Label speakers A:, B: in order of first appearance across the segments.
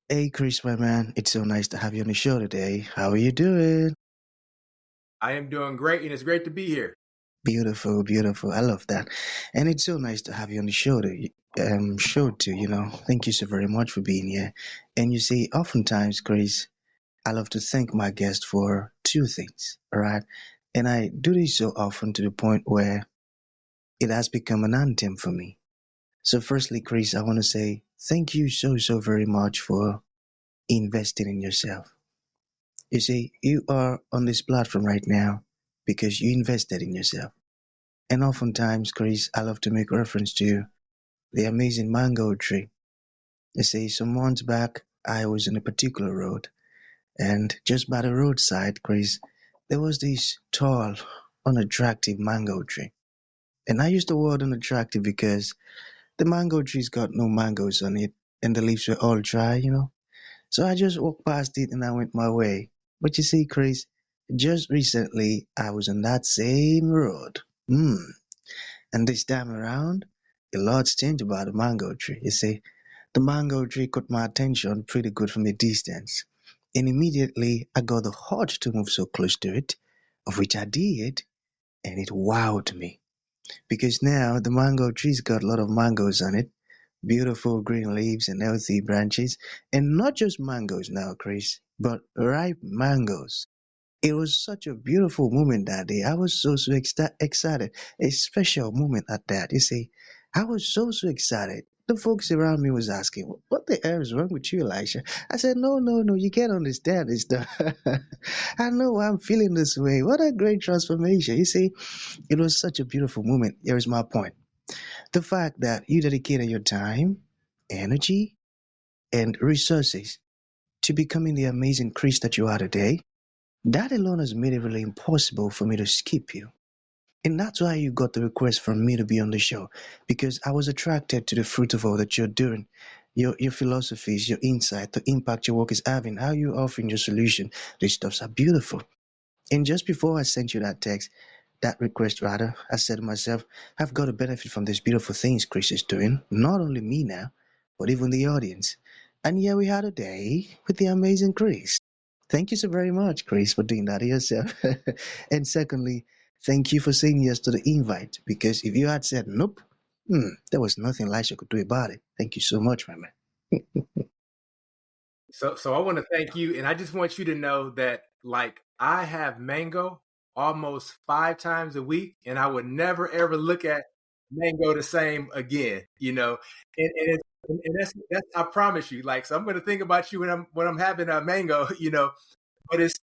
A: Hey, Chris, my man, it's so nice to have you on the show today. How are you doing?
B: I am doing great, and it's great to be here.
A: Beautiful, beautiful. I love that. And it's so nice to have you on the show too. Thank you so very much for being here. And you see, oftentimes, Chris, I love to thank my guest for two things, all right? And I do this so often to the point where it has become an anthem for me. So, firstly, Chris, I want to say thank you so, so very much for investing in yourself. You see, you are on this platform right now because you invested in yourself. And oftentimes, Chris, I love to make reference to the amazing mango tree. You see, some months back, I was on a particular road, and just by the roadside, Chris, there was this tall, unattractive mango tree. And I use the word unattractive because the mango tree's got no mangoes on it, and the leaves were all dry. So I just walked past it and I went my way. But you see, Chris, just recently I was on that same road. And this time around, a lot's changed about the mango tree. You see, the mango tree caught my attention pretty good from a distance. And immediately I got the urge to move so close to it, of which I did, and it wowed me. Because now the mango tree's got a lot of mangoes on it, beautiful green leaves and healthy branches, and not just mangoes now, Chris, but ripe mangoes. It was such a beautiful moment that day. I was so excited. A special moment at that. You see, I was so excited. The folks around me was asking, "What the hell is wrong with you, Elisha?" I said, "No, no, no. You can't understand this stuff. I know why I'm feeling this way. What a great transformation!" You see, it was such a beautiful moment. Here is my point: the fact that you dedicated your time, energy, and resources to becoming the amazing Chris that you are today. That alone has made it really impossible for me to skip you. And that's why you got the request from me to be on the show, because I was attracted to the fruit of all that you're doing, your philosophies, your insight, the impact your work is having, how you're offering your solution. These stuffs are beautiful. And just before I sent you that request rather, I said to myself, I've got to benefit from these beautiful things Chris is doing, not only me now, but even the audience. And here we are today with the amazing Chris. Thank you so very much, Chris, for doing that yourself. And secondly, thank you for saying yes to the invite, because if you had said nope, there was nothing Elisha could do about it. Thank you so much, my man.
B: So I want to thank you, and I just want you to know that, like, I have mango almost 5 times a week, and I would never ever look at mango the same again. And that's I promise you. Like, so I'm going to think about you when I'm having a mango. But it's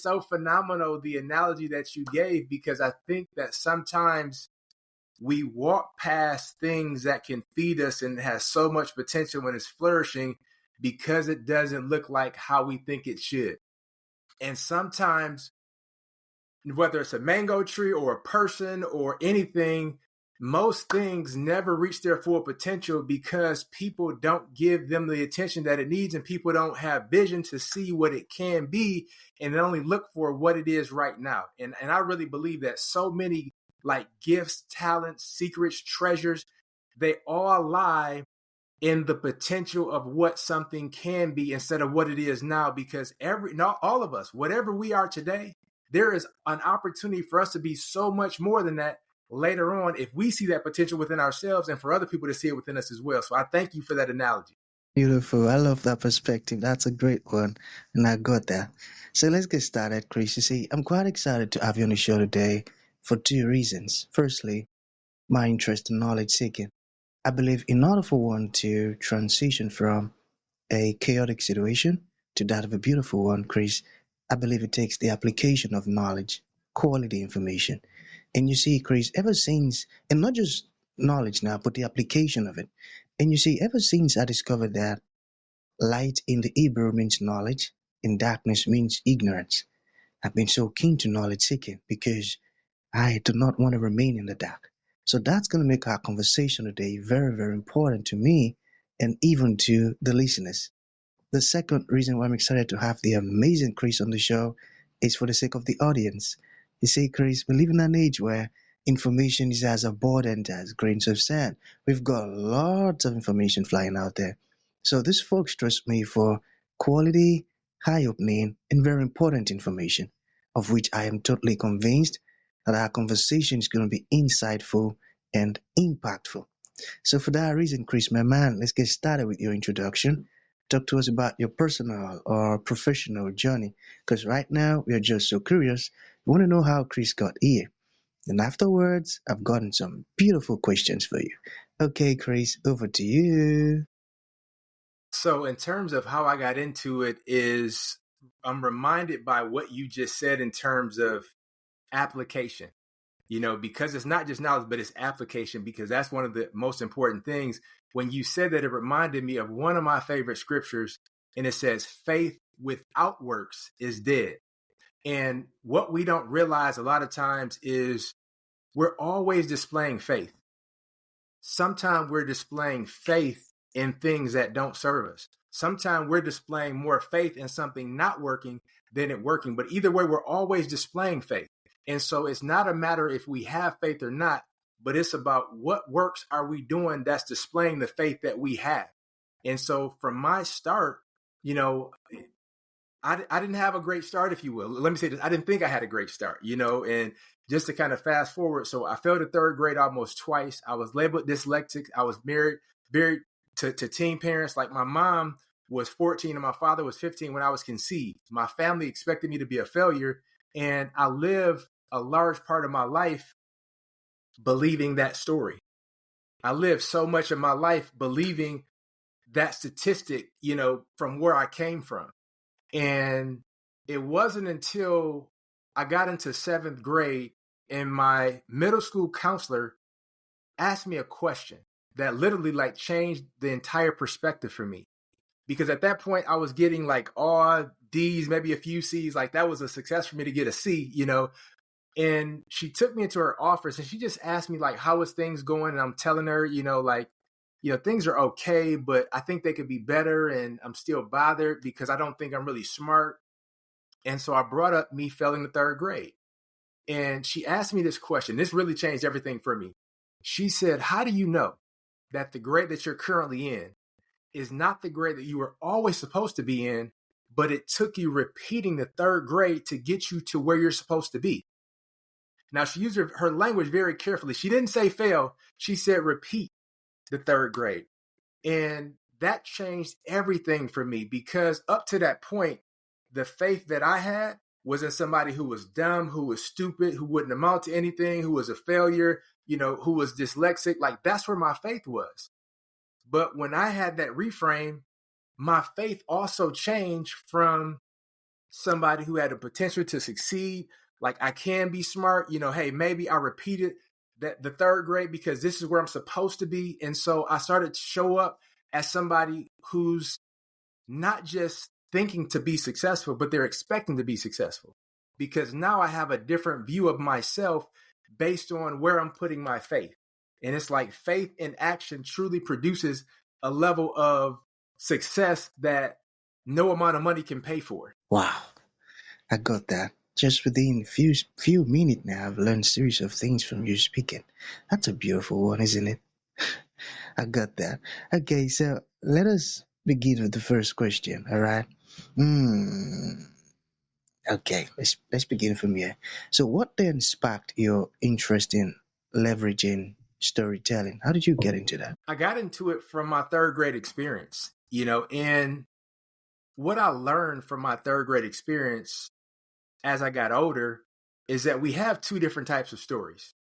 B: so phenomenal the analogy that you gave, because I think that sometimes we walk past things that can feed us and has so much potential when it's flourishing because it doesn't look like how we think it should. And sometimes, whether it's a mango tree or a person or anything, most things never reach their full potential because people don't give them the attention that it needs, and people don't have vision to see what it can be, and they only look for what it is right now. And I really believe that so many, like, gifts, talents, secrets, treasures, they all lie in the potential of what something can be instead of what it is now, because not all of us, whatever we are today, there is an opportunity for us to be so much more than that later on if we see that potential within ourselves, and for other people to see it within us as well. So I thank you for that analogy.
A: Beautiful. I love that perspective. That's a great one. And I got that. So let's get started, Chris. You see, I'm quite excited to have you on the show today for two reasons. Firstly, my interest in knowledge seeking. I believe in order for one to transition from a chaotic situation to that of a beautiful one, Chris, I believe it takes the application of knowledge, quality information. And you see, Chris, ever since, and not just knowledge now, but the application of it. And you see, ever since I discovered that light in the Hebrew means knowledge and darkness means ignorance, I've been so keen to knowledge seeking because I do not want to remain in the dark. So that's going to make our conversation today very, very important to me and even to the listeners. The second reason why I'm excited to have the amazing Chris on the show is for the sake of the audience. You see, Chris, we live in an age where information is as abundant as grains of sand. We've got lots of information flying out there. So these folks trust me for quality, eye-opening, and very important information, of which I am totally convinced that our conversation is going to be insightful and impactful. So for that reason, Chris, my man, let's get started with your introduction. Talk to us about your personal or professional journey, because right now we are just so curious. We want to know how Chris got here. And afterwards, I've gotten some beautiful questions for you. Okay, Chris, over to you.
B: So, in terms of how I got into it, is I'm reminded by what you just said in terms of application. Because it's not just knowledge, but it's application, because that's one of the most important things. When you said that, it reminded me of one of my favorite scriptures, and it says, faith without works is dead. And what we don't realize a lot of times is we're always displaying faith. Sometimes we're displaying faith in things that don't serve us. Sometimes we're displaying more faith in something not working than it working. But either way, we're always displaying faith. And so it's not a matter if we have faith or not, but it's about what works are we doing that's displaying the faith that we have. And so from my start, you know, I didn't have a great start, if you will. Let me say this. I didn't think I had a great start, and just to kind of fast forward. So I failed the third grade almost twice. I was labeled dyslexic. I was married to teen parents. Like, my mom was 14 and my father was 15 when I was conceived. My family expected me to be a failure. And I lived a large part of my life believing that story. I lived so much of my life believing that statistic, from where I came from. And it wasn't until I got into seventh grade and my middle school counselor asked me a question that literally like changed the entire perspective for me. Because at that point I was getting like all D's, maybe a few C's. Like, that was a success for me to get a C. And she took me into her office and she just asked me, like, how is things going? And I'm telling her, things are okay, but I think they could be better. And I'm still bothered because I don't think I'm really smart. And so I brought up me failing the third grade. And she asked me this question. This really changed everything for me. She said, how do you know that the grade that you're currently in is not the grade that you were always supposed to be in, but it took you repeating the third grade to get you to where you're supposed to be? Now, she used her language very carefully. She didn't say fail. She said repeat the third grade. And that changed everything for me, because up to that point, the faith that I had was in somebody who was dumb, who was stupid, who wouldn't amount to anything, who was a failure, who was dyslexic. Like, that's where my faith was. But when I had that reframe, my faith also changed from somebody who had the potential to succeed. Like, I can be smart, hey, maybe I repeated that the third grade because this is where I'm supposed to be. And so I started to show up as somebody who's not just thinking to be successful, but they're expecting to be successful, because now I have a different view of myself based on where I'm putting my faith. And it's like faith in action truly produces a level of success that no amount of money can pay for.
A: Wow, I got that. Just within few minutes now, I've learned series of things from you speaking. That's a beautiful one, isn't it? I got that. Okay, so let us begin with the first question. All right. Hmm. Okay, let's begin from here. So, what then sparked your interest in leveraging storytelling? How did you get into that?
B: I got into it from my third grade experience, and what I learned from my third grade experience as I got older is that we have two different types of stories.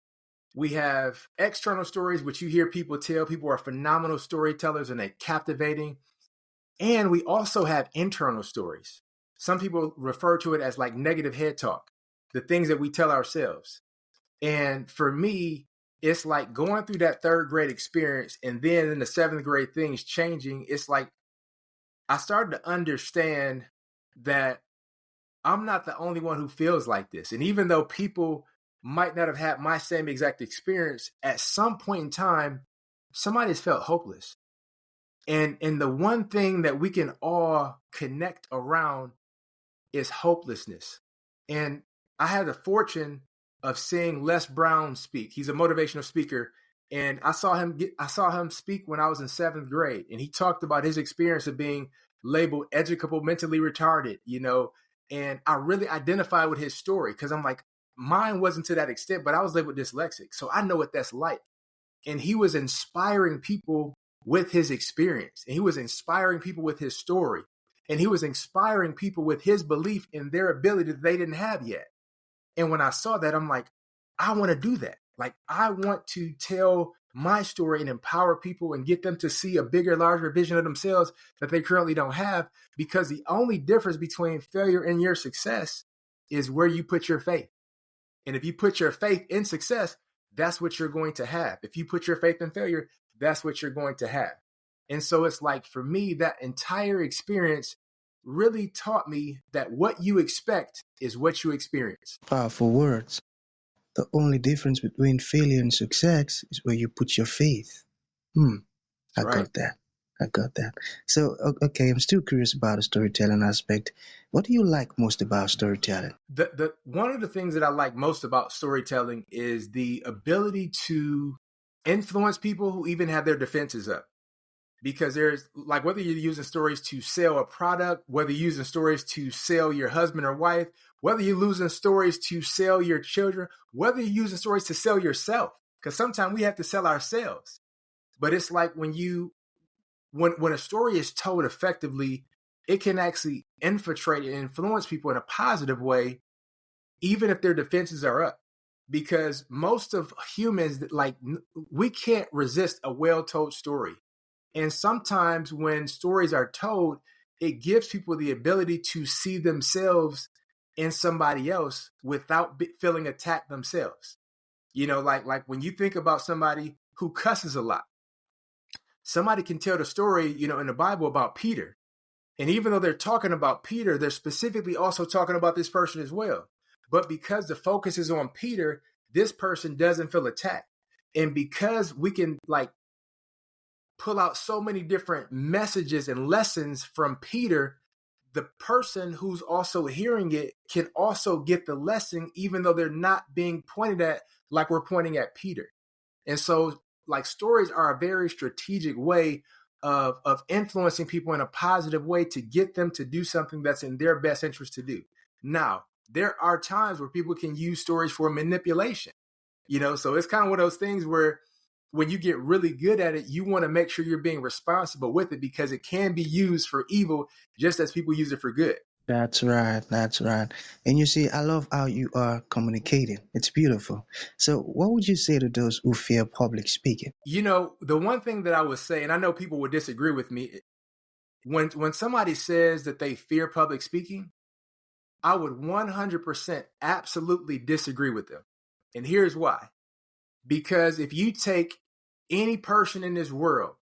B: We have external stories, which you hear people tell. People are phenomenal storytellers and they're captivating. And we also have internal stories. Some people refer to it as like negative head talk, the things that we tell ourselves. And for me, it's like going through that third grade experience and then in the seventh grade things changing. It's like I started to understand that I'm not the only one who feels like this. And even though people might not have had my same exact experience, at some point in time, somebody's felt hopeless. And the one thing that we can all connect around is hopelessness. And I had the fortune of seeing Les Brown speak. He's a motivational speaker. And I saw him speak when I was in 7th grade, and he talked about his experience of being labeled educable, mentally retarded, and I really identified with his story because I'm like, mine wasn't to that extent, but I was labeled dyslexic. So I know what that's like. And he was inspiring people with his experience, and he was inspiring people with his story, and he was inspiring people with his belief in their ability that they didn't have yet. And when I saw that, I'm like, I want to do that. Like, I want to tell my story and empower people and get them to see a bigger, larger vision of themselves that they currently don't have. Because the only difference between failure and your success is where you put your faith. And if you put your faith in success, that's what you're going to have. If you put your faith in failure, that's what you're going to have. And so it's like, for me, that entire experience really taught me that what you expect is what you experience.
A: Powerful words. The only difference between failure and success is where you put your faith. Hmm.
B: That's
A: I
B: right.
A: got that. I got that. So, okay, I'm still curious about the storytelling aspect. What do you like most about storytelling?
B: The one of the things that I like most about storytelling is the ability to influence people who even have their defenses up. Because there's, like, whether you're using stories to sell a product, whether you're using stories to sell your husband or wife, whether you're using stories to sell your children, whether you're using stories to sell yourself, because sometimes we have to sell ourselves. But it's like when a story is told effectively, it can actually infiltrate and influence people in a positive way, even if their defenses are up. Because most of humans, like, we can't resist a well-told story. And sometimes when stories are told, it gives people the ability to see themselves in somebody else without feeling attacked themselves. Like when you think about somebody who cusses a lot, somebody can tell the story, in the Bible about Peter. And even though they're talking about Peter, they're specifically also talking about this person as well. But because the focus is on Peter, this person doesn't feel attacked. And because we can, like, pull out so many different messages and lessons from Peter, the person who's also hearing it can also get the lesson, even though they're not being pointed at like we're pointing at Peter. And so, like, stories are a very strategic way of influencing people in a positive way to get them to do something that's in their best interest to do. Now, there are times where people can use stories for manipulation, so it's kind of one of those things where when you get really good at it, you want to make sure you're being responsible with it because it can be used for evil just as people use it for good.
A: That's right. That's right. And you see, I love how you are communicating. It's beautiful. So, what would you say to those who fear public speaking?
B: The one thing that I would say, and I know people would disagree with me, when somebody says that they fear public speaking, I would 100% absolutely disagree with them. And here's why. Because if you take any person in this world,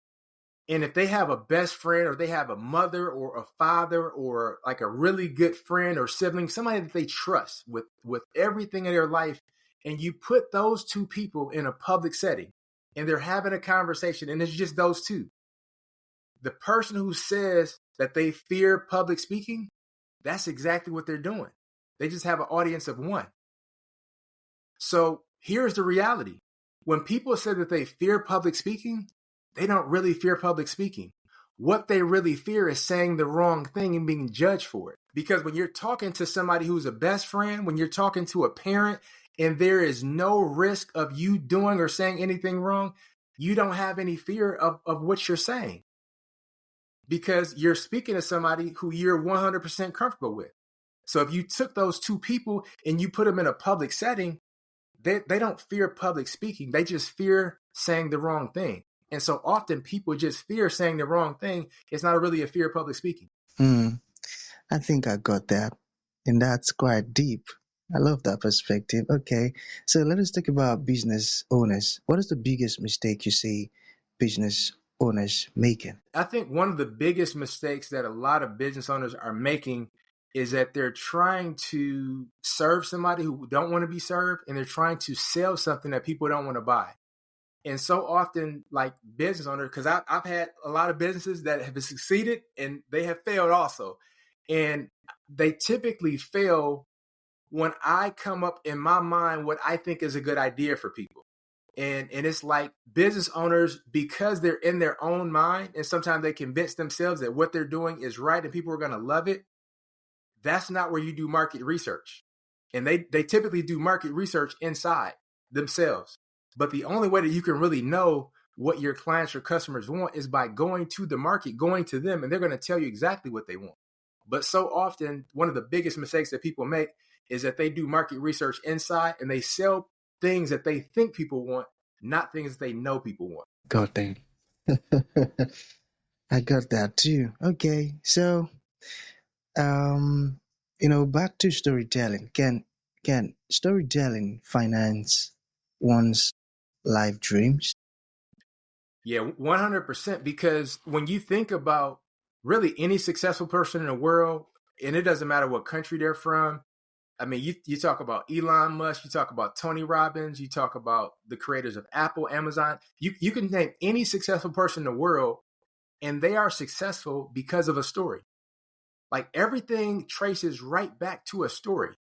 B: and if they have a best friend or they have a mother or a father or like a really good friend or sibling, somebody that they trust with everything in their life, and you put those two people in a public setting and they're having a conversation and it's just those two, the person who says that they fear public speaking, that's exactly what they're doing. They just have an audience of one. So here's the reality. When people say that they fear public speaking, they don't really fear public speaking. What they really fear is saying the wrong thing and being judged for it. Because when you're talking to somebody who's a best friend, when you're talking to a parent, and there is no risk of you doing or saying anything wrong, you don't have any fear of what you're saying. Because you're speaking to somebody who you're 100% comfortable with. So if you took those two people and you put them in a public setting, they don't fear public speaking. They just fear saying the wrong thing. And so often people just fear saying the wrong thing. It's not really a fear of public speaking.
A: Hmm. I think I got that. And that's quite deep. I love that perspective. Okay. So, let us talk about business owners. What is the biggest mistake you see business owners making?
B: I think one of the biggest mistakes that a lot of business owners are making is that they're trying to serve somebody who don't want to be served, and they're trying to sell something that people don't want to buy. And so often, like, business owners, because I've had a lot of businesses that have succeeded and they have failed also. And they typically fail when I come up in my mind what I think is a good idea for people. And it's like business owners, because they're in their own mind, and sometimes they convince themselves that what they're doing is right and people are going to love it. That's not where you do market research. And they typically do market research inside themselves. But the only way that you can really know what your clients or customers want is by going to the market, going to them, and they're going to tell you exactly what they want. But so often, one of the biggest mistakes that people make is that they do market research inside and they sell things that they think people want, not things that they know people want.
A: Got that. I got that too. Okay, so um, back to storytelling. Can storytelling finance one's life dreams?
B: Yeah, 100%. Because when you think about really any successful person in the world, and it doesn't matter what country they're from, I mean, you talk about Elon Musk, you talk about Tony Robbins, you talk about the creators of Apple, Amazon. You can name any successful person in the world, and they are successful because of a story. Like everything traces right back to a story.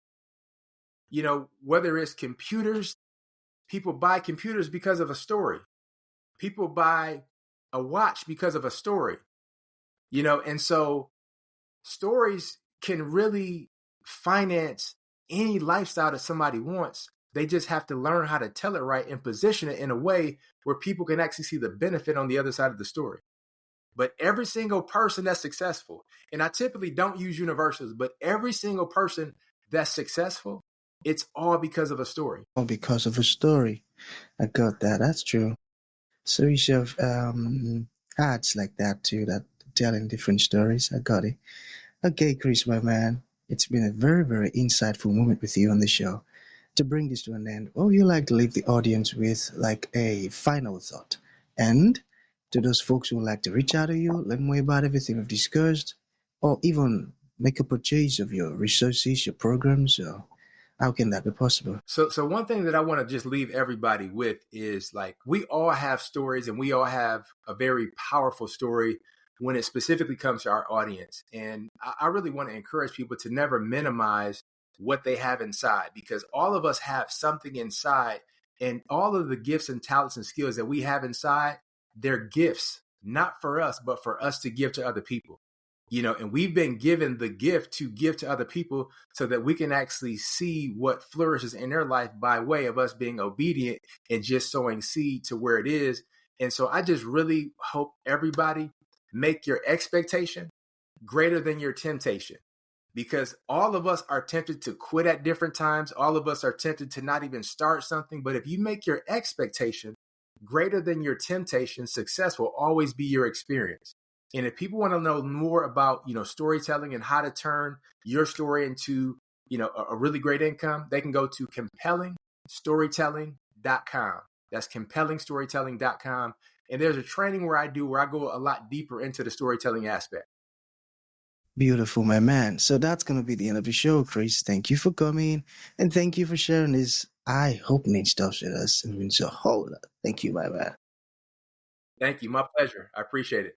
B: Whether it's computers, people buy computers because of a story. People buy a watch because of a story. And so stories can really finance any lifestyle that somebody wants. They just have to learn how to tell it right and position it in a way where people can actually see the benefit on the other side of the story. But every single person that's successful, and I typically don't use universals, but every single person that's successful, it's all because of a story.
A: Or because of a story? I got that. That's true. Series of ads like that too, that telling different stories. I got it. Okay, Chris, my man, it's been a very, very insightful moment with you on the show. To bring this to an end, what would you like to leave the audience with, like a final thought? And to those folks who would like to reach out to you, learn more about everything we've discussed, or even make a purchase of your resources, your programs, or how can that be possible?
B: So one thing that I want to just leave everybody with is like we all have stories and we all have a very powerful story when it specifically comes to our audience. And I really want to encourage people to never minimize what they have inside, because all of us have something inside, and all of the gifts and talents and skills that we have inside, they're gifts, not for us, but for us to give to other people. And we've been given the gift to give to other people so that we can actually see what flourishes in their life by way of us being obedient and just sowing seed to where it is. And so I just really hope everybody make your expectation greater than your temptation, because all of us are tempted to quit at different times. All of us are tempted to not even start something. But if you make your expectation greater than your temptation, success will always be your experience. And if people want to know more about, storytelling and how to turn your story into, a really great income, they can go to compellingstorytelling.com. That's compellingstorytelling.com. And there's a training where I go a lot deeper into the storytelling aspect.
A: Beautiful, my man. So that's going to be the end of the show, Chris. Thank you for coming and thank you for sharing this eye-opening stuff with us. It means a whole lot. Thank you, my man.
B: Thank you. My pleasure. I appreciate it.